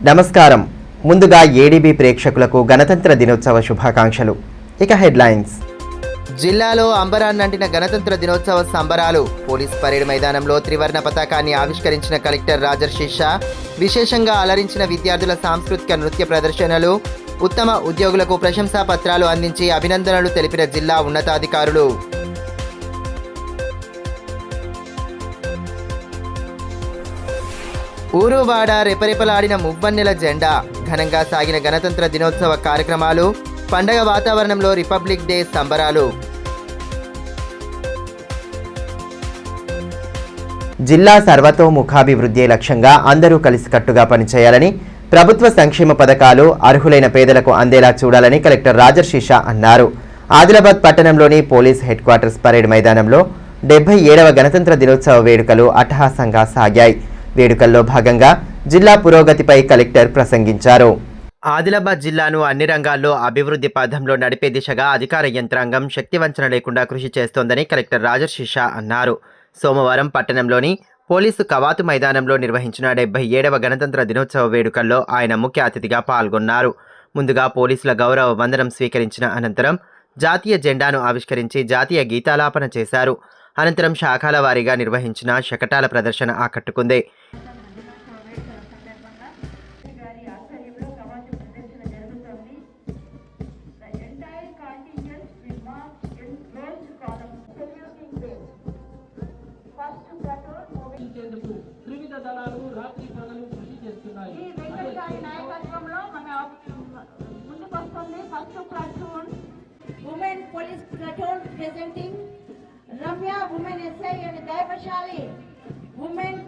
నమస్కారం. ముందుగా ఏడీబీ ప్రేక్షకులకు గణతంత్ర దినోత్సవ శుభాకాంక్షలు. ఇక హెడ్లైన్స్. జిల్లాలో అంబరాన్నంటిన గణతంత్ర దినోత్సవ సంబరాలు. పోలీస్ పరేడ్ మైదానంలో త్రివర్ణ పతాకాన్ని ఆవిష్కరించిన కలెక్టర్ రాజర్షి షా. విశేషంగా అలరించిన విద్యార్థుల సాంస్కృతిక నృత్య ప్రదర్శనలు. ఉత్తమ ఉద్యోగులకు ప్రశంసా పత్రాలు అందించి అభినందనలు తెలిపిన జిల్లా ఉన్నతాధికారులు. ఊరువాడ రెపరెపలాడిన మువ్వన్నెల జెండా. ఘనంగా సాగిన గణతంత్ర దినోత్సవ కార్యక్రమాలు. పండగ వాతావరణంలో రిపబ్లిక్ డే సంబరాలు. జిల్లా సర్వతోముఖాభివృద్ధి లక్ష్యంగా అందరూ కలిసికట్టుగా పనిచేయాలని, ప్రభుత్వ సంక్షేమ పథకాలు అర్హులైన పేదలకు అందేలా చూడాలని కలెక్టర్ రాజర్షి షా అన్నారు. ఆదిలాబాద్ పట్టణంలోని పోలీస్ హెడ్ క్వార్టర్స్ పరేడ్ మైదానంలో 77వ గణతంత్ర దినోత్సవ వేడుకలు అట్టహాసంగా సాగాయి. వేడుకల్లో భాగంగా జిల్లా పురోగతిపై కలెక్టర్ ప్రసంగించారు. ఆదిలాబాద్ జిల్లాను అన్ని రంగాల్లో అభివృద్ధి పథంలో నడిపే దిశగా అధికార యంత్రాంగం శక్తివంచన లేకుండా కృషి చేస్తోందని కలెక్టర్ రాజర్షి షా అన్నారు. సోమవారం పట్టణంలోని పోలీసు కవాతు మైదానంలో నిర్వహించిన 77వ గణతంత్ర దినోత్సవ వేడుకల్లో ఆయన ముఖ్య అతిథిగా పాల్గొన్నారు. ముందుగా పోలీసుల గౌరవ వందనం స్వీకరించిన అనంతరం జాతీయ జెండాను ఆవిష్కరించి జాతీయ గీతాలాపన చేశారు. అనంతరం శాఖల వారీగా నిర్వహించిన శకటాల ప్రదర్శన ఆకట్టుకుంది. త్రివిధ దళాలు రాత్రి పగలు కృషి చేస్తున్నాయి. ఈ వెంకటరాయ నాయకత్వంలో మన ముందుకు వస్తుంది first platoon women police platoon presenting Ramya women SI and దైవశాలి ఉమెన్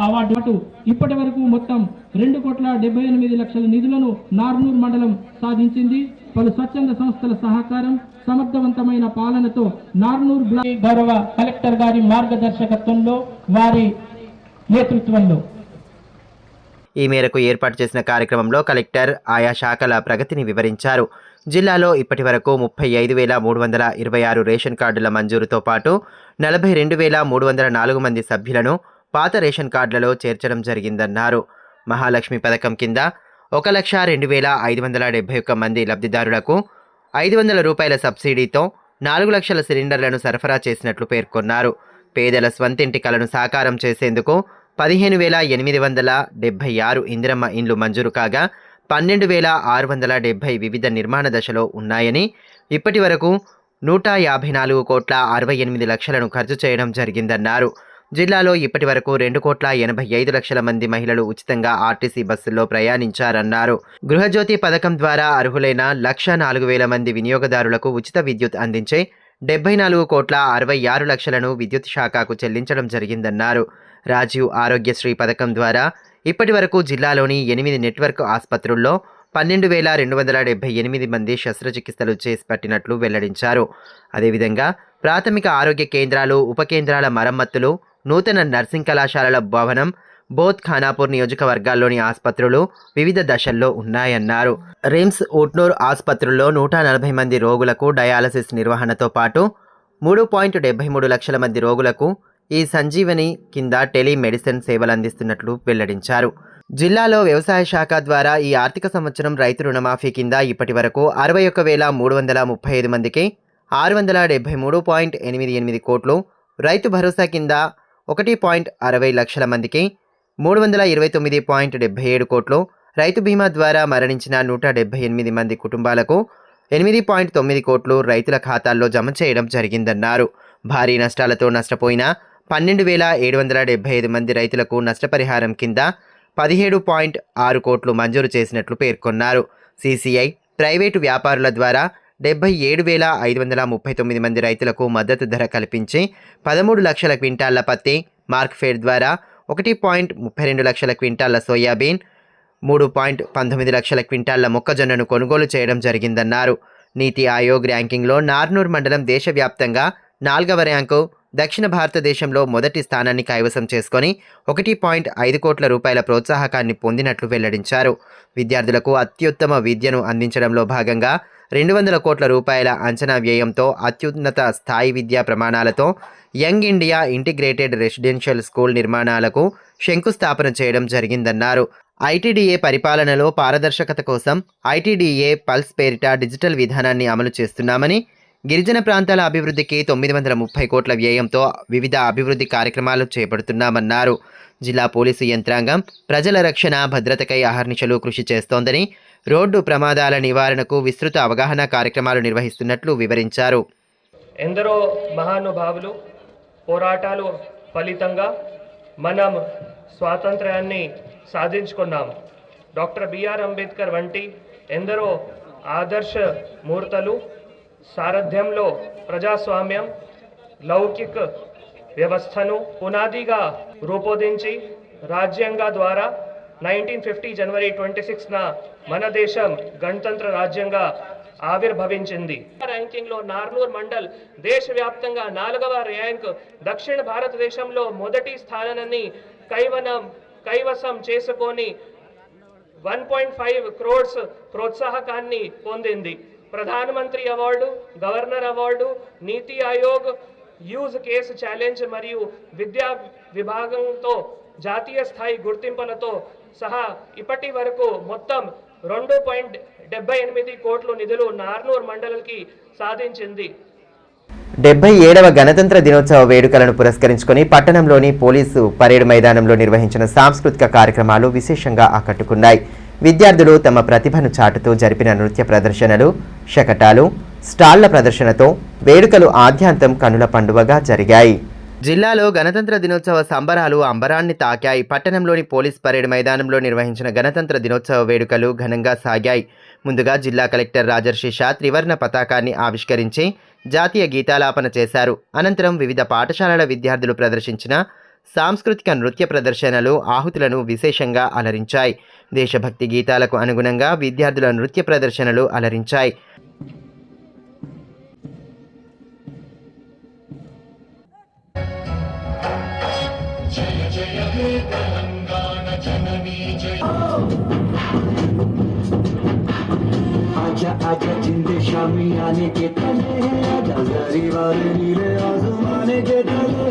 అవార్డు. ఇప్పటి వరకు మొత్తం 2,78,00,000 నిధులను నార్నూర్ మండలం సాధించింది. పలు స్వచ్ఛంద సంస్థల సహకారం, సమర్థవంతమైన పాలనతో నార్నూర్ బ్లాక్ గౌరవ కలెక్టర్ గారి మార్గదర్శకత్వంలో, వారి నేతృత్వంలో ఈ మేరకు ఏర్పాటు చేసిన కార్యక్రమంలో కలెక్టర్ ఆయా శాఖల ప్రగతిని వివరించారు. జిల్లాలో ఇప్పటి వరకు 35,326 రేషన్ కార్డుల మంజూరుతో పాటు 42,304 మంది సభ్యులను పాత రేషన్ కార్డులలో చేర్చడం జరిగిందన్నారు. మహాలక్ష్మి పథకం కింద 1,02,571 మంది లబ్ధిదారులకు 500 రూపాయల సబ్సిడీతో 4 లక్షల సిలిండర్లను సరఫరా చేసినట్లు పేర్కొన్నారు. పేదల స్వంతింటి కలను సాకారం చేసేందుకు 15,876 ఇందిరమ్మ ఇండ్లు మంజూరు కాగా 12,670 వివిధ నిర్మాణ దశలో ఉన్నాయని, ఇప్పటి వరకు 154,68,00,000ను ఖర్చు చేయడం జరిగిందన్నారు. జిల్లాలో ఇప్పటి వరకు 2,85,00,000 మంది మహిళలు ఉచితంగా ఆర్టీసీ బస్సుల్లో ప్రయాణించారన్నారు. గృహజ్యోతి పథకం ద్వారా అర్హులైన 104,000 మంది వినియోగదారులకు ఉచిత విద్యుత్ అందించే 74,66,00,000ను విద్యుత్ శాఖకు చెల్లించడం జరిగిందన్నారు. రాజీవ్ ఆరోగ్యశ్రీ పథకం ద్వారా ఇప్పటి వరకు జిల్లాలోని 8 నెట్వర్క్ ఆసుపత్రుల్లో 12,278 మంది శస్త్రచికిత్సలు చేపట్టినట్లు వెల్లడించారు. అదేవిధంగా ప్రాథమిక ఆరోగ్య కేంద్రాలు, ఉప కేంద్రాల మరమ్మతులు, నూతన నర్సింగ్ కళాశాలల భవనం, బోధ్ ఖానాపూర్ నియోజకవర్గాల్లోని ఆసుపత్రులు వివిధ దశల్లో ఉన్నాయన్నారు. రిమ్స్, ఉట్నూర్ ఆసుపత్రుల్లో 140 మంది రోగులకు డయాలసిస్ నిర్వహణతో పాటు 3.73 లక్షల మంది రోగులకు ఈ సంజీవని కింద టెలిమెడిసిన్ సేవలు అందిస్తున్నట్లు వెల్లడించారు. జిల్లాలో వ్యవసాయ శాఖ ద్వారా ఈ ఆర్థిక సంవత్సరం రైతు రుణమాఫీ కింద ఇప్పటి వరకు 61,335 మందికి 673.88 కోట్లు, రైతు భరోసా కింద 1.60 లక్షల మందికి 329.77 కోట్లు, రైతు బీమా ద్వారా మరణించిన 178 మంది కుటుంబాలకు 8.9 కోట్లు రైతుల ఖాతాల్లో జమ చేయడం జరిగిందన్నారు. భారీ నష్టాలతో నష్టపోయిన 12,775 మంది రైతులకు నష్టపరిహారం కింద 17.6 కోట్లు మంజూరు చేసినట్లు పేర్కొన్నారు. CCI, ప్రైవేటు వ్యాపారుల ద్వారా 77,539 మంది రైతులకు మద్దతు ధర కల్పించి 13 లక్షల క్వింటాళ్ల పత్తి, మార్క్ఫెడ్ ద్వారా 1.32 లక్షల క్వింటాళ్ల సోయాబీన్, 3.19 లక్షల క్వింటాళ్ల మొక్కజొన్నను కొనుగోలు చేయడం జరిగిందన్నారు. నీతి ఆయోగ్ ర్యాంకింగ్లో నార్నూర్ మండలం దేశవ్యాప్తంగా 4వ ర్యాంకు, దక్షిణ భారతదేశంలో మొదటి స్థానాన్ని కైవసం చేసుకొని 1.5 కోట్ల రూపాయల ప్రోత్సాహకాన్ని పొందినట్లు వెల్లడించారు. విద్యార్థులకు అత్యుత్తమ విద్యను అందించడంలో భాగంగా 200 కోట్ల రూపాయల అంచనా వ్యయంతో అత్యున్నత స్థాయి విద్యా ప్రమాణాలతో young India integrated residential school నిర్మాణాలకు శంకుస్థాపన చేయడం జరిగిందన్నారు. ఐటీడీఏ పరిపాలనలో పారదర్శకత కోసం ఐటీడీఏ పల్స్ పేరిట డిజిటల్ విధానాన్ని అమలు చేస్తున్నామని, గిరిజన ప్రాంతాల అభివృద్ధికి 930 కోట్ల వ్యయంతో వివిధ అభివృద్ధి కార్యక్రమాలు చేపడుతున్నామన్నారు. జిల్లా పోలీసు యంత్రాంగం ప్రజల రక్షణ, భద్రతకై అహర్నిశలు కృషి చేస్తోందని, రోడ్డు ప్రమాదాల నివారణకు విస్తృత అవగాహన కార్యక్రమాలు నిర్వహిస్తున్నట్లు వివరించారు. ఎందరో మహానుభావులు పోరాటాలు ఫలితంగా మనం స్వాతంత్ర్యాన్ని సాధించుకున్నాం. డాక్టర్ బిఆర్ అంబేద్కర్ వంటి ఎందరో ఆదర్శ మూర్తులు సారథ్యంలో ప్రజాస్వామ్యం, లౌకిక వ్యవస్థను పునాదిగా రూపొందించి రాజ్యాంగ ద్వారా 1950 జనవరి 26న మన దేశం గణతంత్ర రాజ్యంగా ఆవిర్భవించింది. ర్యాంకింగ్లో నార్నూర్ మండల్ దేశవ్యాప్తంగా 4వ ర్యాంక్, దక్షిణ భారతదేశంలో మొదటి స్థానాన్ని కైవసం చేసుకొని 1.5 క్రోర్స్ ప్రోత్సాహకాన్ని పొందింది. ప్రధానమంత్రి అవార్డు, గవర్నర్ అవార్డు, నీతి ఆయోగ్ యూజ్ కేసు ఛాలెంజ్ మరియు విద్యా విభాగంతో జాతీయ స్థాయి గుర్తింపులతో సహా ఇప్పటి వరకు మొత్తం 2.78 కోట్ల నిధులు నార్నూర్ మండలికి సాధించింది. 77వ గణతంత్ర దినోత్సవ వేడుకలను పురస్కరించుకొని పట్టణంలోని పోలీసు పరేడ్ మైదానంలో నిర్వహించిన సాంస్కృతిక కార్యక్రమాలు విశేషంగా ఆకట్టుకున్నాయి. విద్యార్థులు తమ ప్రతిభను చాటుతూ జరిపిన నృత్య ప్రదర్శనలు, శకటాలు, స్టాళ్ల ప్రదర్శనతో వేడుకలు ఆద్యాంతం కనుల పండువగా జరిగాయి. జిల్లాలో గణతంత్ర దినోత్సవ సంబరాలు అంబరాన్ని తాకాయి. పట్టణంలోని పోలీస్ పరేడ్ మైదానంలో నిర్వహించిన గణతంత్ర దినోత్సవ వేడుకలు ఘనంగా సాగాయి. ముందుగా జిల్లా కలెక్టర్ రాజర్షి షా త్రివర్ణ పతాకాన్ని ఆవిష్కరించి జాతీయ గీతాలాపన చేశారు. అనంతరం వివిధ పాఠశాలల విద్యార్థులు ప్రదర్శించిన సాంస్కృతిక నృత్య ప్రదర్శనలు ఆహుతులను విశేషంగా అలరించాయి. దేశభక్తి గీతాలకు అనుగుణంగా విద్యార్థుల నృత్య ప్రదర్శనలు అలరించాయి. आजा आजा जिंदे शामी आने के तले आजा जरी वाले नीले आसमाने के तले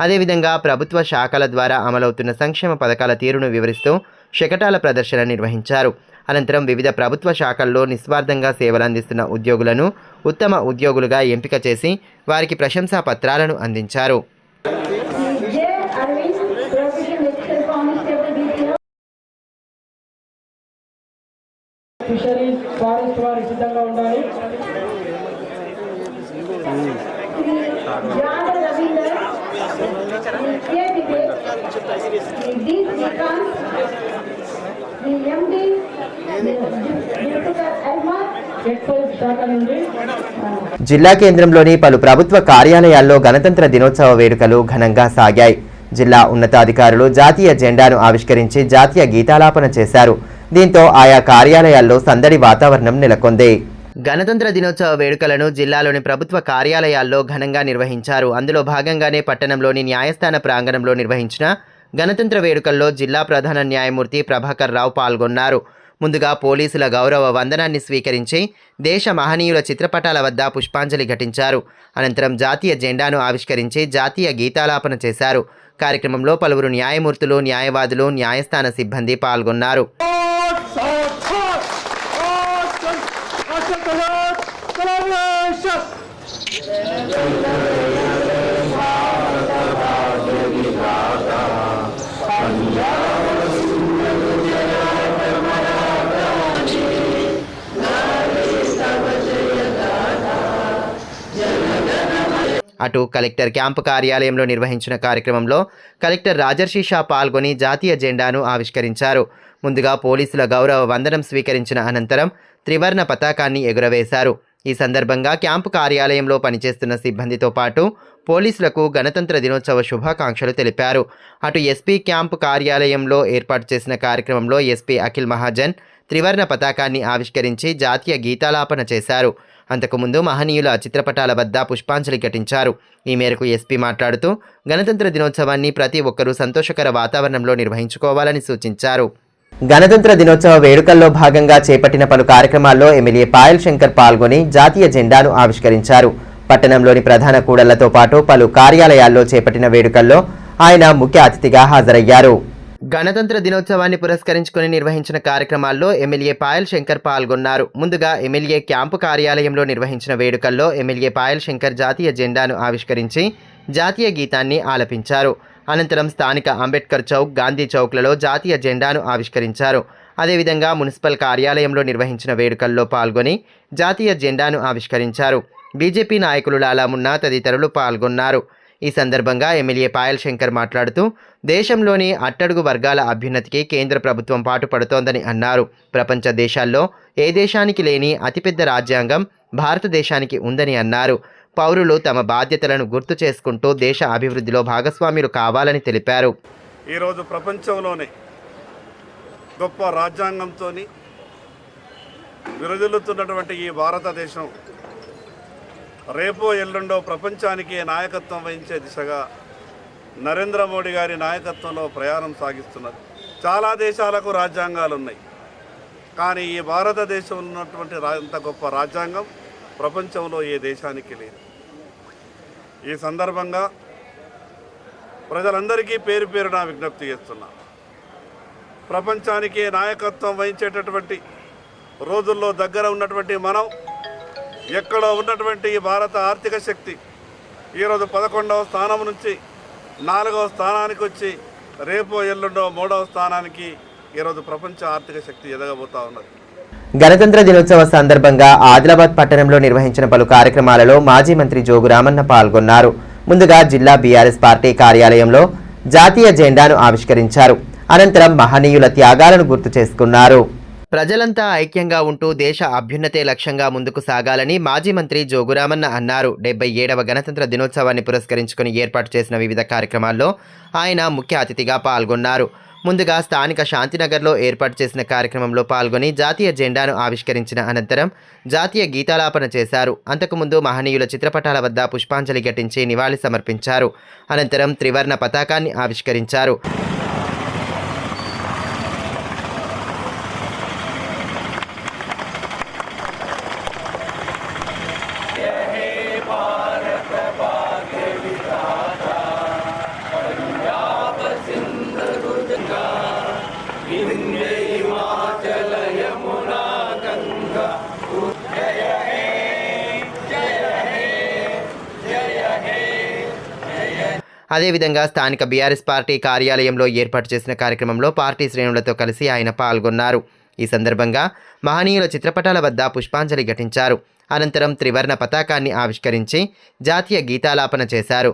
అదేవిధంగా ప్రభుత్వ శాఖల ద్వారా అమలవుతున్న సంక్షేమ పథకాల తీరును వివరిస్తూ శకటాల ప్రదర్శన నిర్వహించారు. అనంతరం వివిధ ప్రభుత్వ శాఖల్లో నిస్వార్థంగా సేవలందిస్తున్న ఉద్యోగులను ఉత్తమ ఉద్యోగులుగా ఎంపిక చేసి వారికి ప్రశంసా పత్రాలను అందించారు. ఫిషరీస్ ఫారెస్ట్ వారి సిద్ధంగా ఉండాలి. జిల్లా కేంద్రంలోని పలు ప్రభుత్వ కార్యాలయాల్లో గణతంత్ర దినోత్సవ వేడుకలు ఘనంగా సాగాయి. జిల్లా ఉన్నతాధికారులు జాతీయ జెండాను ఆవిష్కరించి జాతీయ గీతాలాపన చేశారు. దీంతో ఆయా కార్యాలయాల్లో సందడి వాతావరణం నెలకొంది. గణతంత్ర దినోత్సవ వేడుకలను జిల్లాలోని ప్రభుత్వ కార్యాలయాల్లో ఘనంగా నిర్వహించారు. అందులో భాగంగానే పట్టణంలోని న్యాయస్థాన ప్రాంగణంలో నిర్వహించిన గణతంత్ర వేడుకల్లో జిల్లా ప్రధాన న్యాయమూర్తి ప్రభాకర్ రావు పాల్గొన్నారు. ముందుగా పోలీసుల గౌరవ వందనాన్ని స్వీకరించి దేశ మహనీయుల చిత్రపటాల వద్ద పుష్పాంజలి ఘటించారు. అనంతరం జాతీయ జెండాను ఆవిష్కరించి జాతీయ గీతాలాపన చేశారు. కార్యక్రమంలో పలువురు న్యాయమూర్తులు, న్యాయవాదులు, న్యాయస్థాన సిబ్బంది పాల్గొన్నారు. అటు కలెక్టర్ క్యాంపు కార్యాలయంలో నిర్వహించిన కార్యక్రమంలో కలెక్టర్ రాజర్షి షా పాల్గొని జాతీయ జెండాను ఆవిష్కరించారు. ముందుగా పోలీసుల గౌరవ వందనం స్వీకరించిన అనంతరం త్రివర్ణ పతాకాన్ని ఎగురవేశారు. ఈ సందర్భంగా క్యాంపు కార్యాలయంలో పనిచేస్తున్న సిబ్బందితో పాటు పోలీసులకు గణతంత్ర దినోత్సవ శుభాకాంక్షలు తెలిపారు. అటు ఎస్పీ క్యాంపు కార్యాలయంలో ఏర్పాటు చేసిన కార్యక్రమంలో ఎస్పీ అఖిల్ మహాజన్ త్రివర్ణ పతాకాన్ని ఆవిష్కరించి జాతీయ గీతాలాపన చేశారు. అంతకుముందు మహనీయుల చిత్రపటాల వద్ద పుష్పాంజలి ఘటించారు. ఈ మేరకు ఎస్పీ మాట్లాడుతూ గణతంత్ర దినోత్సవాన్ని ప్రతి ఒక్కరూ సంతోషకర వాతావరణంలో నిర్వహించుకోవాలని సూచించారు. గణతంత్ర దినోత్సవ వేడుకల్లో భాగంగా చేపట్టిన పలు కార్యక్రమాల్లో ఎమ్మెల్యే పాయల్ శంకర్ పాల్గొని జాతీయ జెండాను ఆవిష్కరించారు. పట్టణంలోని ప్రధాన కూడళ్లతో పాటు పలు కార్యాలయాల్లో చేపట్టిన వేడుకల్లో ఆయన ముఖ్య అతిథిగా హాజరయ్యారు. గణతంత్ర దినోత్సవాన్ని పురస్కరించుకుని నిర్వహించిన కార్యక్రమాల్లో ఎమ్మెల్యే పాయల్ శంకర్ పాల్గొన్నారు. ముందుగా ఎమ్మెల్యే క్యాంపు కార్యాలయంలో నిర్వహించిన వేడుకల్లో ఎమ్మెల్యే పాయల్ శంకర్ జాతీయ జెండాను ఆవిష్కరించి జాతీయ గీతాన్ని ఆలపించారు. అనంతరం స్థానిక అంబేద్కర్ చౌక్, గాంధీ చౌక్లలో జాతీయ జెండాను ఆవిష్కరించారు. అదేవిధంగా మున్సిపల్ కార్యాలయంలో నిర్వహించిన వేడుకల్లో పాల్గొని జాతీయ జెండాను ఆవిష్కరించారు. బీజేపీ నాయకులు లాలా మున్నా తదితరులు పాల్గొన్నారు. ఈ సందర్భంగా ఎమ్మెల్యే పాయల్ శంకర్ మాట్లాడుతూ దేశంలోని అట్టడుగు వర్గాల అభ్యున్నతికి కేంద్ర ప్రభుత్వం పాటుపడుతోందని అన్నారు. ప్రపంచ దేశాల్లో ఏ దేశానికి లేని అతిపెద్ద రాజ్యాంగం భారతదేశానికి ఉందని అన్నారు. పౌరులు తమ బాధ్యతలను గుర్తు చేసుకుంటూ దేశ అభివృద్ధిలో భాగస్వాములు కావాలని తెలిపారు. ఈరోజు ప్రపంచంలోనే గొప్ప రాజ్యాంగంతో విరజిల్లుతున్నటువంటి ఈ భారతదేశం రేపో ఎల్లుండో ప్రపంచానికి నాయకత్వం వహించే దిశగా నరేంద్ర మోడీ గారి నాయకత్వంలో ప్రయాణం సాగిస్తున్నది. చాలా దేశాలకు రాజ్యాంగాలు ఉన్నాయి, కానీ ఈ భారతదేశం ఉన్నటువంటి అంత గొప్ప రాజ్యాంగం ప్రపంచంలో ఏ దేశానికి లేదు. ఈ సందర్భంగా ప్రజలందరికీ పేరు పేరున విజ్ఞప్తి చేస్తున్నా, ప్రపంచానికి నాయకత్వం వహించేటటువంటి రోజుల్లో దగ్గర ఉన్నటువంటి మనం ఎక్కడో ఉన్నటువంటి ఈ భారత ఆర్థిక శక్తి ఈరోజు 11వ స్థానం నుంచి 4వ స్థానానికి వచ్చి రేపో ఎల్లుండో 3వ స్థానానికి ఈరోజు ప్రపంచ ఆర్థిక శక్తి ఎదగబోతా ఉన్నది. గణతంత్ర దినోత్సవ సందర్భంగా ఆదిలాబాద్ పట్టణంలో నిర్వహించిన పలు కార్యక్రమాలలో మాజీ మంత్రి జోగు రామన్న పాల్గొన్నారు. ముందుగా జిల్లా బీఆర్ఎస్ పార్టీ కార్యాలయంలో జాతీయ జెండాను ఆవిష్కరించారు. అనంతరం మహనీయుల త్యాగాలను గుర్తు చేసుకున్నారు. ప్రజలంతా ఐక్యంగా ఉంటూ దేశ అభ్యున్నతే లక్ష్యంగా ముందుకు సాగాలని మాజీ మంత్రి జోగురామన్న అన్నారు. 77వ గణతంత్ర దినోత్సవాన్ని పురస్కరించుకుని ఏర్పాటు చేసిన వివిధ కార్యక్రమాల్లో ఆయన ముఖ్య అతిథిగా పాల్గొన్నారు. ముందుగా స్థానిక శాంతినగర్లో ఏర్పాటు చేసిన కార్యక్రమంలో పాల్గొని జాతీయ జెండాను ఆవిష్కరించిన అనంతరం జాతీయ గీతాలాపన చేశారు. అంతకుముందు మహనీయుల చిత్రపటాల వద్ద పుష్పాంజలి ఘటించి నివాళి సమర్పించారు. అనంతరం త్రివర్ణ పతాకాన్ని ఆవిష్కరించారు. అదేవిధంగా స్థానిక బీఆర్ఎస్ పార్టీ కార్యాలయంలో ఏర్పాటు చేసిన కార్యక్రమంలో పార్టీ శ్రేణులతో కలిసి ఆయన పాల్గొన్నారు. ఈ సందర్భంగా మహనీయుల చిత్రపటాల వద్ద పుష్పాంజలి ఘటించారు. అనంతరం త్రివర్ణ పతాకాన్ని ఆవిష్కరించి జాతీయ గీతాలాపన చేశారు.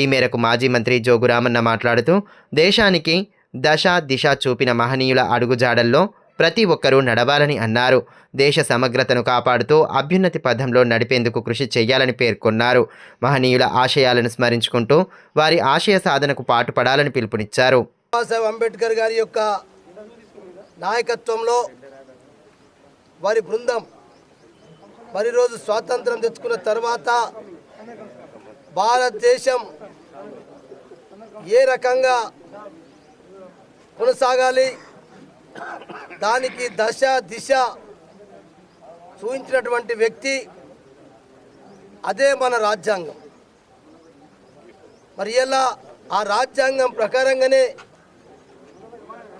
ఈ మేరకు మాజీ మంత్రి జోగు రామన్న మాట్లాడుతూ దేశానికి దశ దిశ చూపిన మహనీయుల అడుగుజాడల్లో ప్రతి ఒక్కరూ నడవాలని అన్నారు. దేశ సమగ్రతను కాపాడుతూ అభ్యున్నతి పథంలో నడిపేందుకు కృషి చేయాలని పేర్కొన్నారు. మహనీయుల ఆశయాలను స్మరించుకుంటూ వారి ఆశయ సాధనకు పాటుపడాలని పిలుపునిచ్చారు. బాబాసాహెబ్ అంబేద్కర్ గారి యొక్క నాయకత్వంలో వారి బృందం మరి రోజు స్వాతంత్రం తెచ్చుకున్న తర్వాత భారతదేశం ఏ రకంగా కొనసాగాలి, దానికి దశ దిశ చూపించినటువంటి వ్యక్తి అదే మన రాజ్యాంగం. మరి ఇలా ఆ రాజ్యాంగం ప్రకారంగానే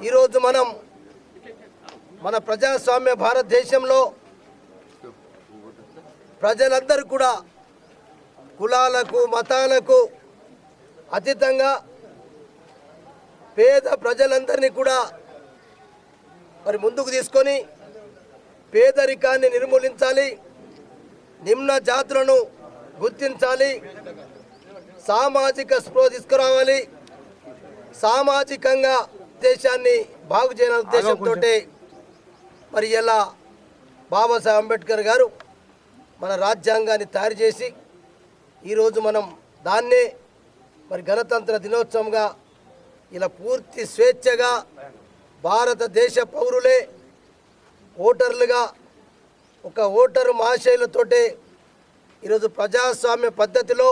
ఈరోజు మనం మన ప్రజాస్వామ్య భారతదేశంలో ప్రజలందరూ కూడా కులాలకు మతాలకు అతీతంగా పేద ప్రజలందరినీ కూడా మరి ముందుకు తీసుకొని పేదరికాన్ని నిర్మూలించాలి, నిమ్న జాతులను గుర్తించాలి, సామాజిక స్పృహ తీసుకురావాలి, సామాజికంగా దేశాన్ని బాగు చేయాలనే ఉద్దేశంతో మరి ఇలా బాబాసాహెబ్ అంబేద్కర్ గారు మన రాజ్యాంగాన్ని తయారు చేసి ఈరోజు మనం దాన్నే మరి గణతంత్ర దినోత్సవంగా ఇలా పూర్తి స్వేచ్ఛగా భారతదేశ పౌరులే ఓటర్లుగా ఒక ఓటరు మహాశయులతోటే ఈరోజు ప్రజాస్వామ్య పద్ధతిలో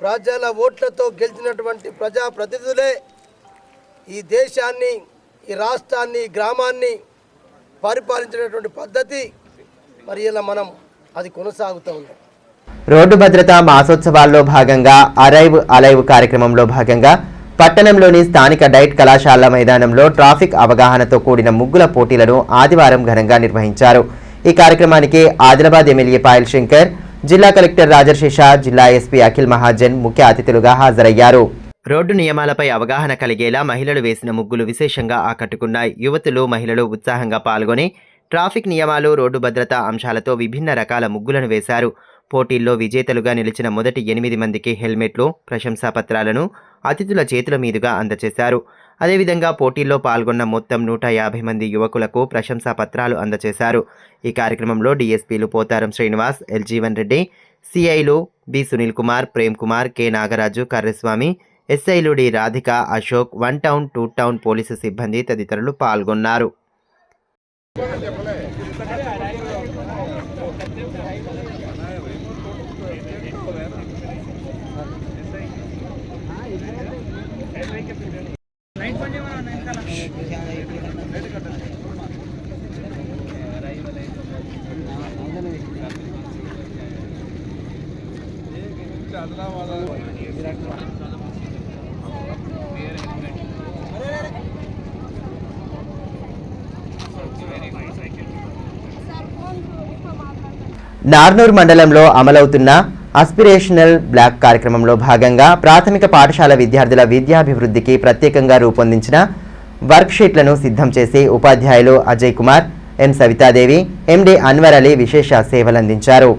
ప్రజల ఓట్లతో గెలిచినటువంటి ప్రజాప్రతినిధులే ఈ దేశాన్ని, ఈ రాష్ట్రాన్ని, ఈ గ్రామాన్ని పరిపాలించినటువంటి పద్ధతి మరి ఇలా మనం అది కొనసాగుతూ ఉంది. రోడ్డు భద్రతా మాసోత్సవాల్లో భాగంగా అరైవ్ అలైవ్ కార్యక్రమంలో భాగంగా పట్టణంలోని స్థానిక డైట్ కళాశాల మైదానంలో ట్రాఫిక్ అవగాహనతో కూడిన ముగ్గుల పోటీలను ఆదివారం ఘనంగా నిర్వహించారు. ఈ కార్యక్రమానికి ఆదిలాబాద్ ఎమ్మెల్యే పాయల్ శంకర్, జిల్లా కలెక్టర్ రాజర్షిష, జిల్లా ఎస్పీ అఖిల్ మహాజన్ ముఖ్య అతిథులుగా హాజరయ్యారు. రోడ్డు నియమాలపై అవగాహన కలిగేలా మహిళలు వేసిన ముగ్గులు విశేషంగా ఆకట్టుకున్నాయి. యువతులు, మహిళలు ఉత్సాహంగా పాల్గొని ట్రాఫిక్ నియమాలు, రోడ్డు భద్రతా అంశాలతో విభిన్న రకాల ముగ్గులను వేశారు. పోటీల్లో విజేతలుగా నిలిచిన మొదటి 8 మందికి హెల్మెట్లు, ప్రశంసాపత్రాలను అతిథుల చేతుల మీదుగా అందజేశారు. అదేవిధంగా పోటీల్లో పాల్గొన్న మొత్తం 150 మంది యువకులకు ప్రశంసాపత్రాలు అందజేశారు. ఈ కార్యక్రమంలో డీఎస్పీలు పోతారం శ్రీనివాస్, ఎల్జీవన్ రెడ్డి, సిఐలు బి సునీల్ కుమార్, ప్రేమ్ కుమార్, కె నాగరాజు, కర్రస్వామి, ఎస్ఐలు D Radhika, Ashok, 1 town 2 town police సిబ్బంది తదితరులు పాల్గొన్నారు. నార్నూర్ మండలంలో అమలవుతున్న ఆస్పిరేషనల్ బ్లాక్ కార్యక్రమంలో భాగంగా ప్రాథమిక పాఠశాల విద్యార్థుల విద్యాభివృద్ధికి ప్రత్యేకంగా రూపొందించిన వర్క్షీట్లను సిద్ధం చేసి ఉపాధ్యాయులు అజయ్ కుమార్, ఎం సవితాదేవి, ఎండి అన్వర్ అలీ విశేష సేవలందించారు.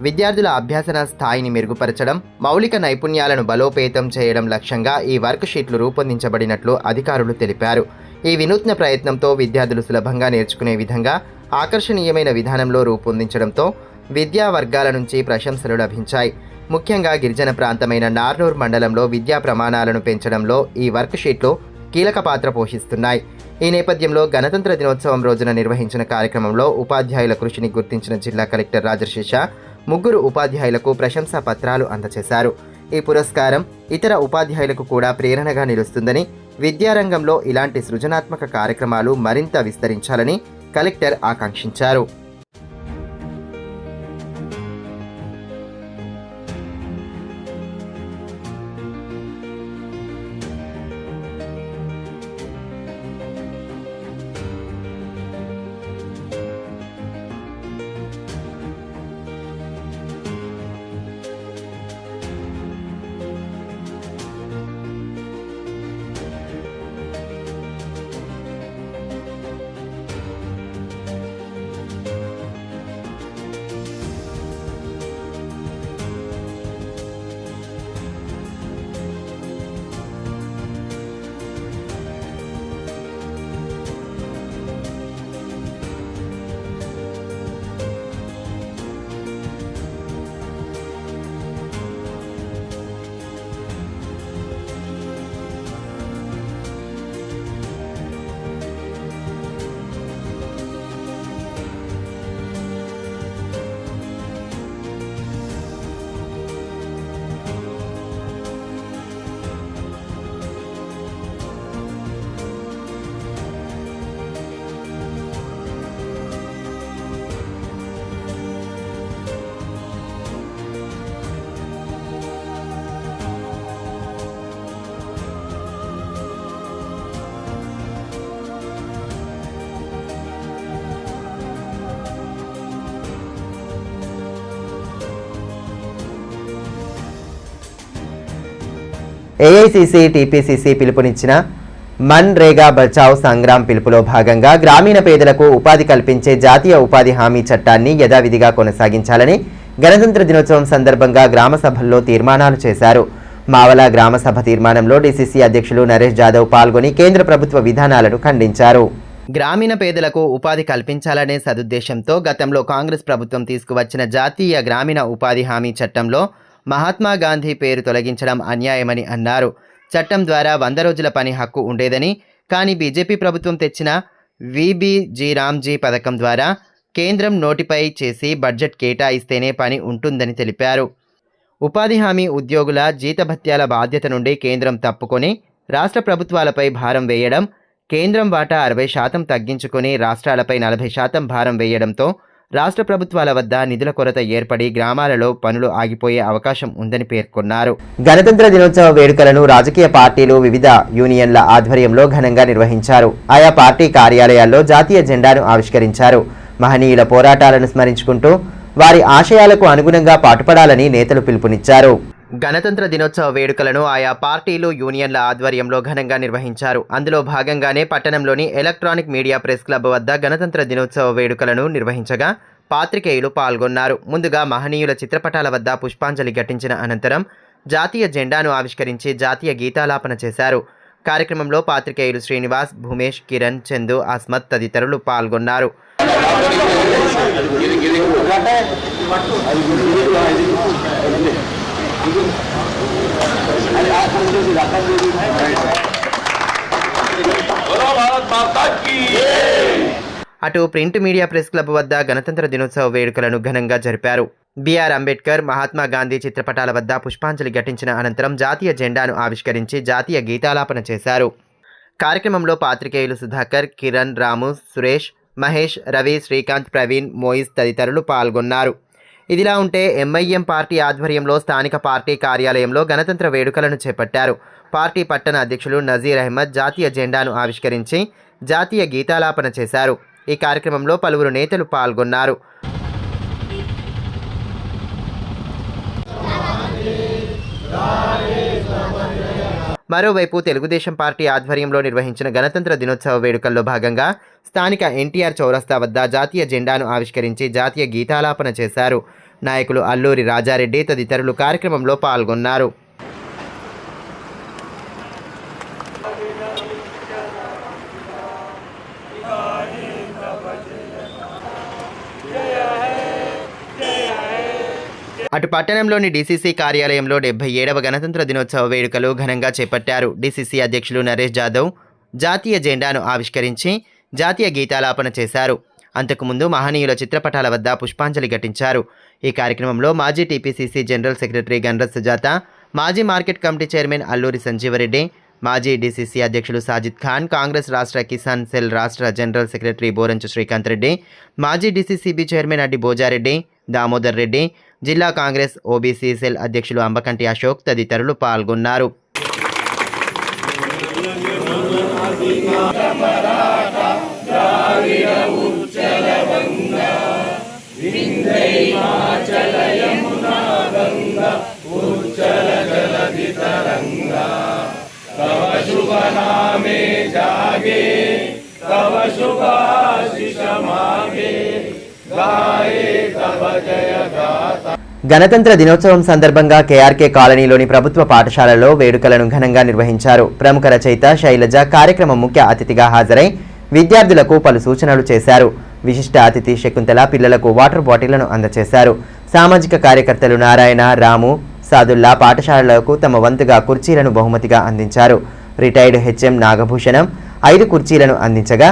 విద్యార్థుల అభ్యసన స్థాయిని మెరుగుపరచడం, మౌలిక నైపుణ్యాలను బలోపేతం చేయడం లక్ష్యంగా ఈ వర్క్ షీట్లు రూపొందించబడినట్లు అధికారులు తెలిపారు. ఈ వినూత్న ప్రయత్నంతో విద్యార్థులు సులభంగా నేర్చుకునే విధంగా ఆకర్షణీయమైన విధానంలో రూపొందించడంతో విద్యా వర్గాల నుంచి ప్రశంసలు లభించాయి. ముఖ్యంగా గిరిజన ప్రాంతమైన నార్నూర్ మండలంలో విద్యా ప్రమాణాలను పెంచడంలో ఈ వర్క్ షీట్లు కీలక పాత్ర పోషిస్తున్నాయి. ఈ నేపథ్యంలో గణతంత్ర దినోత్సవం రోజున నిర్వహించిన కార్యక్రమంలో ఉపాధ్యాయుల కృషిని గుర్తించిన జిల్లా కలెక్టర్ రాజర్షిష 3 ఉపాధ్యాయులకు ప్రశంసా పత్రాలు అందజేశారు. ఈ పురస్కారం ఇతర ఉపాధ్యాయులకు కూడా ప్రేరణగా నిలుస్తుందని, విద్యారంగంలో ఇలాంటి సృజనాత్మక కార్యక్రమాలు మరింత విస్తరించాలని కలెక్టర్ ఆకాంక్షించారు. ఏఐసిసి టీపీసీసీ పిలుపునిచ్చిన మన్రేగా బచావ్ సంగ్రామ్ పిలుపులో భాగంగా గ్రామీణ పేదలకు ఉపాధి కల్పించే జాతీయ ఉపాధి హామీ చట్టాన్ని యథావిధిగా కొనసాగించాలని గణతంత్ర దినోత్సవం సందర్భంగా గ్రామ సభల్లో తీర్మానాలు చేశారు. మావల గ్రామ సభ తీర్మానంలో డీసీసీ అధ్యక్షులు నరేష్ జాదవ్ పాల్గొని కేంద్ర ప్రభుత్వ విధానాలను ఖండించారు. గ్రామీణ పేదలకు ఉపాధి కల్పించాలనే సదుద్దేశంతో గతంలో కాంగ్రెస్ ప్రభుత్వం తీసుకువచ్చిన జాతీయ గ్రామీణ ఉపాధి హామీ చట్టంలో మహాత్మా గాంధీ పేరు తొలగించడం అన్యాయమని అన్నారు. చట్టం ద్వారా 100 రోజుల పని హక్కు ఉండేదని, కానీ బీజేపీ ప్రభుత్వం తెచ్చిన వీబీజీ రామ్జీ పథకం ద్వారా కేంద్రం నోటిఫై చేసి బడ్జెట్ కేటాయిస్తేనే పని ఉంటుందని తెలిపారు. ఉపాధి హామీ ఉద్యోగుల జీతభత్యాల బాధ్యత నుండి కేంద్రం తప్పుకొని రాష్ట్ర ప్రభుత్వాలపై భారం వేయడం, కేంద్రం వాటా 60% తగ్గించుకొని రాష్ట్రాలపై 40% భారం వేయడంతో రాష్ట్ర ప్రభుత్వాల వద్ద నిధుల కొరత ఏర్పడి గ్రామాలలో పనులు ఆగిపోయే అవకాశం ఉందని పేర్కొన్నారు. గణతంత్ర దినోత్సవ వేడుకలను రాజకీయ పార్టీలు వివిధ యూనియన్ల ఆధ్వర్యంలో ఘనంగా నిర్వహించారు. ఆయా పార్టీ కార్యాలయాల్లో జాతీయ జెండాను ఆవిష్కరించారు. మహనీయుల పోరాటాలను స్మరించుకుంటూ వారి ఆశయాలకు అనుగుణంగా పాటుపడాలని నేతలు పిలుపునిచ్చారు. గణతంత్ర దినోత్సవ వేడుకలను ఆయా పార్టీలు యూనియన్ల ఆధ్వర్యంలో ఘనంగా నిర్వహించారు. అందులో భాగంగానే పట్టణంలోని ఎలక్ట్రానిక్ మీడియా ప్రెస్ క్లబ్ వద్ద గణతంత్ర దినోత్సవ వేడుకలను నిర్వహించగా పాత్రికేయులు పాల్గొన్నారు. ముందుగా మహనీయుల చిత్రపటాల వద్ద పుష్పాంజలి ఘటించిన అనంతరం జాతీయ జెండాను ఆవిష్కరించి జాతీయ గీతాలాపన చేశారు. కార్యక్రమంలో పాత్రికేయులు శ్రీనివాస్, భూమేష్, కిరణ్, చందు, అస్మత్ తదితరులు పాల్గొన్నారు. అటు ప్రింట్ మీడియా ప్రెస్ క్లబ్ వద్ద గణతంత్ర దినోత్సవ వేడుకలను ఘనంగా జరిపారు. బిఆర్ అంబేద్కర్, మహాత్మా గాంధీ చిత్రపటాల వద్ద పుష్పాంజలి ఘటించిన అనంతరం జాతీయ జెండాను ఆవిష్కరించి జాతీయ గీతాలాపన చేశారు. కార్యక్రమంలో పాత్రికేయులు సుధాకర్, కిరణ్, రాము, సురేష్, మహేష్, రవి, శ్రీకాంత్, ప్రవీణ్, మోయిస్ తదితరులు పాల్గొన్నారు. ఇదిలా ఉంటే ఎంఐఎం పార్టీ ఆధ్వర్యంలో స్థానిక పార్టీ కార్యాలయంలో గణతంత్ర వేడుకలను చేపట్టారు. పార్టీ పట్టణ అధ్యక్షులు నజీర్ అహ్మద్ జాతీయ జెండాను ఆవిష్కరించి జాతీయ గీతాలాపన చేశారు. ఈ కార్యక్రమంలో పలువురు నేతలు పాల్గొన్నారు. మరోవైపు తెలుగుదేశం పార్టీ ఆధ్వర్యంలో నిర్వహించిన గణతంత్ర దినోత్సవ వేడుకల్లో భాగంగా స్థానిక ఎన్టీఆర్ చౌరస్తా వద్ద జాతీయ జెండాను ఆవిష్కరించి జాతీయ గీతాలాపన చేశారు. నాయకులు అల్లూరి రాజారెడ్డి తదితరులు కార్యక్రమంలో పాల్గొన్నారు. అటు పట్టణంలోని డీసీసీ కార్యాలయంలో 77వ గణతంత్ర దినోత్సవ వేడుకలు ఘనంగా చేపట్టారు. డీసీసీ అధ్యక్షులు నరేష్ జాదవ్ జాతీయ జెండాను ఆవిష్కరించి జాతీయ గీతాలాపన చేశారు. అంతకుముందు మహనీయుల చిత్రపటాల వద్ద పుష్పాంజలి ఘటించారు. ఈ కార్యక్రమంలో మాజీ TPCC general secretary Gandra Sujatha, మాజీ market committee chairman Alluri Sanjeevareddy, మాజీ డీసీసీ అధ్యక్షులు సాజిద్ ఖాన్, కాంగ్రెస్ రాష్ట్ర కిసాన్ సెల్ రాష్ట్ర జనరల్ సెక్రటరీ బోరంచు శ్రీకాంత్ రెడ్డి, మాజీ డీసీసీబీ చైర్మన్ అడ్డి భోజారెడ్డి, దామోదర్ రెడ్డి, జిల్లా కాంగ్రెస్ ఓబీసీ సెల్ అధ్యక్షులు అంబకంటి అశోక్ తదితరులు పాల్గొన్నారు. గణతంత్ర దినోత్సవం సందర్భంగా కేఆర్కే కాలనీలోని ప్రభుత్వ పాఠశాలలో వేడుకలను ఘనంగా నిర్వహించారు. ప్రముఖ రచయిత శైలజ కార్యక్రమం ముఖ్య అతిథిగా హాజరై విద్యార్థులకు పలు సూచనలు చేశారు. విశిష్ట అతిథి శకుంతల పిల్లలకు వాటర్ బాటిళ్లను అందజేశారు. సామాజిక కార్యకర్తలు నారాయణ, రాము, సాదుల్లా పాఠశాలలకు తమ వంతుగా కుర్చీలను బహుమతిగా అందించారు. రిటైర్డ్ హెచ్ఎం నాగభూషణం 5 కుర్చీలను అందించగా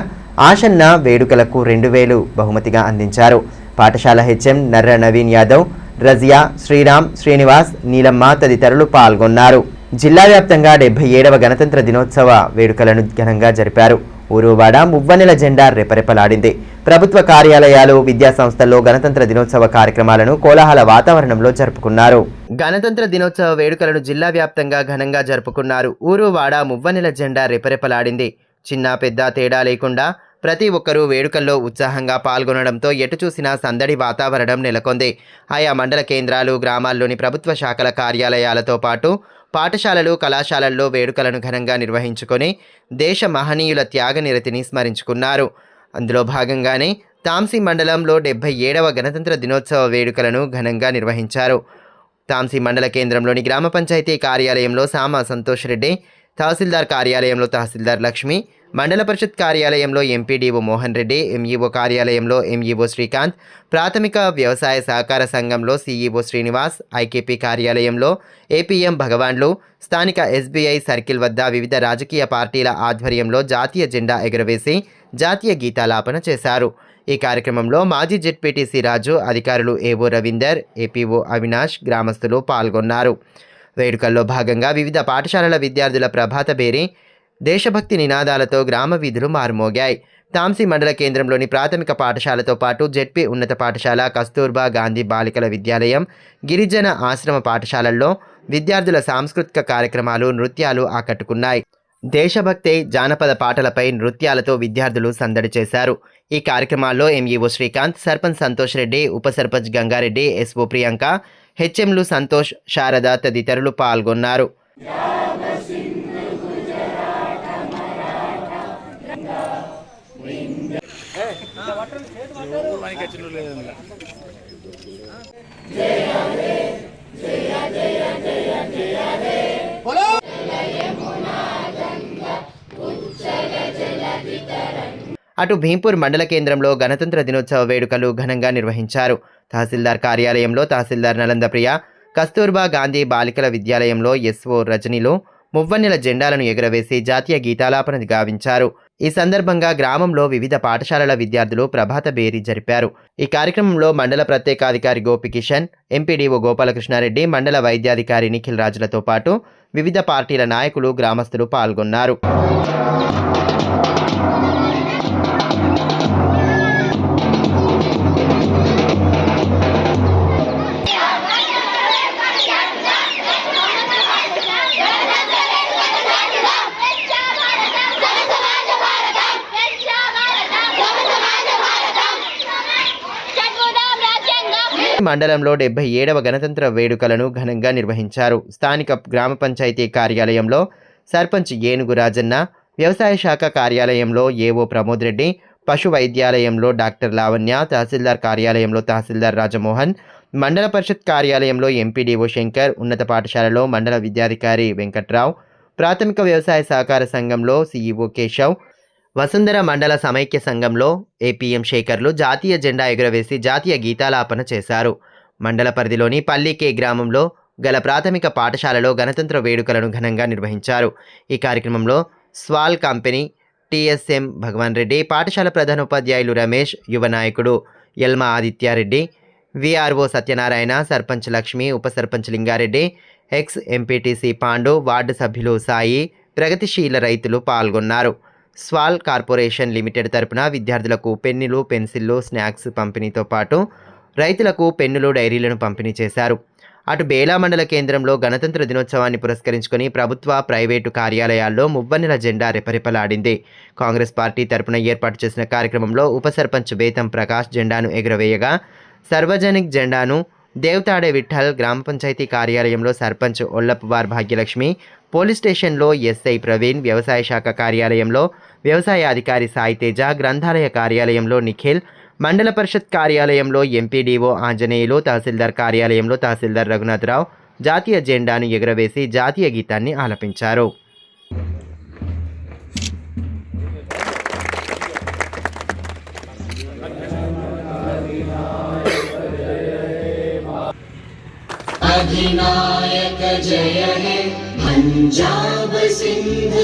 ఆసన్న వేడుకలకు 2000 బహుమతిగా అందించారు. పాఠశాల హెచ్ఎం నర్ర నవీన్ యాదవ్, రజియా, శ్రీరామ్, శ్రీనివాస్, నీలమ్మ తదితరులు పాల్గొన్నారు. జిల్లా వ్యాప్తంగా 77వ గణతంత్ర దినోత్సవ వేడుకలను ఘనంగా జరిపారు. ఊరువాడ మువ్వన్నెల జెండా రెపరెపలాడింది. ప్రభుత్వ కార్యాలయాలు, విద్యా సంస్థల్లో గణతంత్ర దినోత్సవ కార్యక్రమాలను కోలాహల వాతావరణంలో జరుపుకున్నారు. గణతంత్ర దినోత్సవ వేడుకలను జిల్లా వ్యాప్తంగా ఘనంగా జరుపుకున్నారు. ఊరువాడ మువ్వన్నెల జెండా రెపరెపలాడింది. చిన్న పెద్ద తేడా లేకుండా ప్రతి ఒక్కరూ వేడుకల్లో ఉత్సాహంగా పాల్గొనడంతో ఎటు చూసినా సందడి వాతావరణం నెలకొంది. ఆయా మండల కేంద్రాలు, గ్రామాల్లోని ప్రభుత్వ శాఖల కార్యాలయాలతో పాటు పాఠశాలలు, కళాశాలల్లో వేడుకలను ఘనంగా నిర్వహించుకొని దేశ మహనీయుల త్యాగనిరతిని స్మరించుకున్నారు. అందులో భాగంగానే తాంసీ మండలంలో 77వ గణతంత్ర దినోత్సవ వేడుకలను ఘనంగా నిర్వహించారు. తాంసీ మండల కేంద్రంలోని గ్రామ పంచాయతీ కార్యాలయంలో సామ సంతోష్ రెడ్డి, తహసీల్దార్ కార్యాలయంలో తహసీల్దార్ లక్ష్మి, మండల పరిషత్ కార్యాలయంలో ఎంపీడీఓ మోహన్ రెడ్డి, ఎంఈఓ కార్యాలయంలో ఎంఈఓ శ్రీకాంత్, ప్రాథమిక వ్యవసాయ సహకార సంఘంలో సీఈఓ శ్రీనివాస్, ఐకేపీ కార్యాలయంలో ఏపీఎం భగవాన్లు, స్థానిక ఎస్బీఐ సర్కిల్ వద్ద వివిధ రాజకీయ పార్టీల ఆధ్వర్యంలో జాతీయ జెండా ఎగురవేసి జాతీయ గీతాలాపన చేశారు. ఈ కార్యక్రమంలో మాజీ జెడ్పీటీసీ రాజు, అధికారులు ఏవో రవీందర్, ఏపీఓ అవినాష్, గ్రామస్తులు పాల్గొన్నారు. వేడుకల్లో భాగంగా వివిధ పాఠశాలల విద్యార్థుల ప్రభాత బేరి, దేశభక్తి నినాదాలతో గ్రామ వీధులు మారుమోగాయి. తాంసీ మండల కేంద్రంలోని ప్రాథమిక పాఠశాలతో పాటు జెడ్పీ ఉన్నత పాఠశాల, కస్తూర్బా గాంధీ బాలికల విద్యాలయం, గిరిజన ఆశ్రమ పాఠశాలల్లో విద్యార్థుల సాంస్కృతిక కార్యక్రమాలు, నృత్యాలు ఆకట్టుకున్నాయి. దేశభక్తి, జానపద పాటలపై నృత్యాలతో విద్యార్థులు సందడి చేశారు. ఈ కార్యక్రమాల్లో ఎంఈఓ శ్రీకాంత్, సర్పంచ్ సంతోష్ రెడ్డి, ఉప సర్పంచ్ గంగారెడ్డి, ఎస్ఓ ప్రియాంక, హెచ్ఎంలు సంతోష్, శారద తదితరులు పాల్గొన్నారు. అటు భీంపూర్ మండల కేంద్రంలో గణతంత్ర దినోత్సవ వేడుకలు ఘనంగా నిర్వహించారు. తహసీల్దార్ కార్యాలయంలో తహసీల్దార్ నలందప్రియ, కస్తూర్బా గాంధీ బాలికల విద్యాలయంలో ఎస్ఓ రజనిలో మువ్వన్నెల జెండాలను ఎగురవేసి జాతీయ గీతాలాపన గావించారు. ఈ సందర్భంగా గ్రామంలో వివిధ పాఠశాలల విద్యార్థులు ప్రభాత బేరీ జరిపారు. ఈ కార్యక్రమంలో మండల ప్రత్యేకాధికారి గోపికిషన్, ఎంపీడీఓ గోపాలకృష్ణారెడ్డి, మండల వైద్యాధికారి నిఖిల్ రాజులతో పాటు వివిధ పార్టీల నాయకులు, గ్రామస్తులు పాల్గొన్నారు. మండలంలో 77వ గణతంత్ర వేడుకలను ఘనంగా నిర్వహించారు. స్థానిక గ్రామ పంచాయతీ కార్యాలయంలో సర్పంచ్ ఏనుగు రాజన్న, వ్యవసాయ శాఖ కార్యాలయంలో ఏవో ప్రమోద్ రెడ్డి, పశు వైద్యాలయంలో డాక్టర్ లావణ్య, తహసీల్దార్ కార్యాలయంలో తహసీల్దార్ రాజమోహన్, మండల పరిషత్ కార్యాలయంలో ఎంపీడీఓ శంకర్, ఉన్నత పాఠశాలలో మండల విద్యాధికారి వెంకట్రావు, ప్రాథమిక వ్యవసాయ సహకార సంఘంలో సీఈఓ కేశవ్, వసుంధర మండల సమైక్య సంఘంలో ఏపీఎం శేఖర్లు జాతీయ జెండా ఎగురవేసి జాతీయ గీతాలాపన చేశారు. మండల పరిధిలోని పల్లికే గ్రామంలో గల ప్రాథమిక పాఠశాలలో గణతంత్ర వేడుకలను ఘనంగా నిర్వహించారు. ఈ కార్యక్రమంలో స్వాల్ కంపెనీ టీఎస్ఎం భగవాన్ రెడ్డి, పాఠశాల ప్రధానోపాధ్యాయులు రమేష్, యువ నాయకుడు యల్మా ఆదిత్యారెడ్డి, విఆర్ఓ సత్యనారాయణ, సర్పంచ్ లక్ష్మి, ఉప sarpanch Lingareddy, X MPTC Pandu, ward సభ్యులు సాయి, ప్రగతిశీల రైతులు పాల్గొన్నారు. స్వాల్ కార్పొరేషన్ లిమిటెడ్ తరపున విద్యార్థులకు పెన్నులు, పెన్సిళ్లు, స్నాక్స్ పంపిణీతో పాటు రైతులకు పెన్నులు, డైరీలను పంపిణీ చేశారు. అటు బేలా మండల కేంద్రంలో గణతంత్ర దినోత్సవాన్ని పురస్కరించుకొని ప్రభుత్వ, ప్రైవేటు కార్యాలయాల్లో మువ్వన్నెల జెండా రెపరెపలాడింది. కాంగ్రెస్ పార్టీ తరపున ఏర్పాటు చేసిన కార్యక్రమంలో ఉప సర్పంచ్ బేతం ప్రకాష్ జెండాను ఎగురవేయగా, సార్వజనిక్ జెండాను దేవతాడే విఠల్, గ్రామ పంచాయతీ కార్యాలయంలో సర్పంచ్ ఒల్లప్పవార్ భాగ్యలక్ష్మి, పోలీస్ స్టేషన్లో ఎస్ఐ ప్రవీణ్, వ్యవసాయ శాఖ కార్యాలయంలో వ్యవసాయ అధికారి సాయితేజ, గ్రంథాలయ కార్యాలయంలో నిఖిల్, మండల పరిషత్ కార్యాలయంలో ఎంపీడీఓ ఆంజనేయులు, తహసీల్దార్ కార్యాలయంలో తహసీల్దార్ రఘునాథరావు జాతీయ జెండాను ఎగురవేసి జాతీయ గీతాన్ని ఆలపించారు. अधिनायक जय हे पंजाब सिंध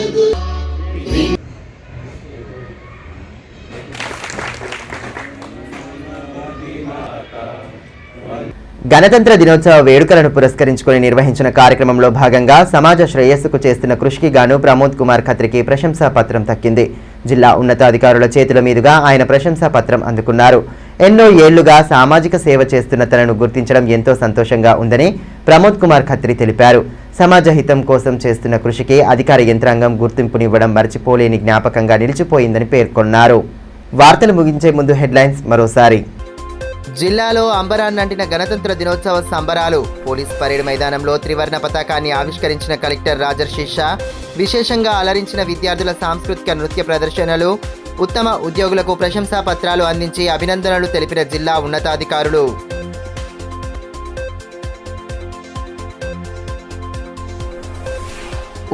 గణతంత్ర దినోత్సవ వేడుకలను పురస్కరించుకొని నిర్వహించిన కార్యక్రమంలో భాగంగా సమాజ శ్రేయస్సుకు చేస్తున్న కృషికి గాను ప్రమోద్ కుమార్ ఖత్రికి ప్రశంసా పత్రం దక్కింది. జిల్లా ఉన్నతాధికారుల చేతుల మీదుగా ఆయన ప్రశంసా పత్రం అందుకున్నారు. ఎన్నో ఏళ్లుగా సామాజిక సేవ చేస్తున్న తనను గుర్తించడం ఎంతో సంతోషంగా ఉందని ప్రమోద్ కుమార్ ఖత్రి తెలిపారు. సమాజ హితం కోసం చేస్తున్న కృషికి అధికార యంత్రాంగం గుర్తింపునివ్వడం మర్చిపోలేని జ్ఞాపకంగా నిలిచిపోయిందని పేర్కొన్నారు. వార్తలు ముగించే ముందు హెడ్లైన్స్ మరోసారి. జిల్లాలో అంబరాన్నంటిన గణతంత్ర దినోత్సవ సంబరాలు. పోలీస్ పరేడ్ మైదానంలో త్రివర్ణ పతాకాన్ని ఆవిష్కరించిన కలెక్టర్ రాజర్షి షా. విశేషంగా అలరించిన విద్యార్థుల సాంస్కృతిక నృత్య ప్రదర్శనలు. ఉత్తమ ఉద్యోగులకు ప్రశంసా పత్రాలు అందించి అభినందనలు తెలిపిన జిల్లా ఉన్నతాధికారులు.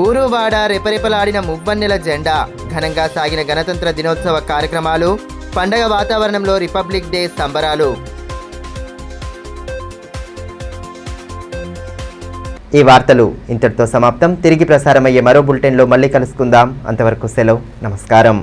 ఊరువాడ రెపరెపలాడిన మువ్వన్నెల జెండా. ఘనంగా సాగిన గణతంత్ర దినోత్సవ కార్యక్రమాలు. పండగ వాతావరణంలో రిపబ్లిక్ డే సంబరాలు. ఈ వార్తలు ఇంతటితో సమాప్తం. తిరిగి ప్రసారమయ్యే మరో బులెటిన్లో మళ్ళీ కలుసుకుందాం. అంతవరకు సెలవు. నమస్కారం.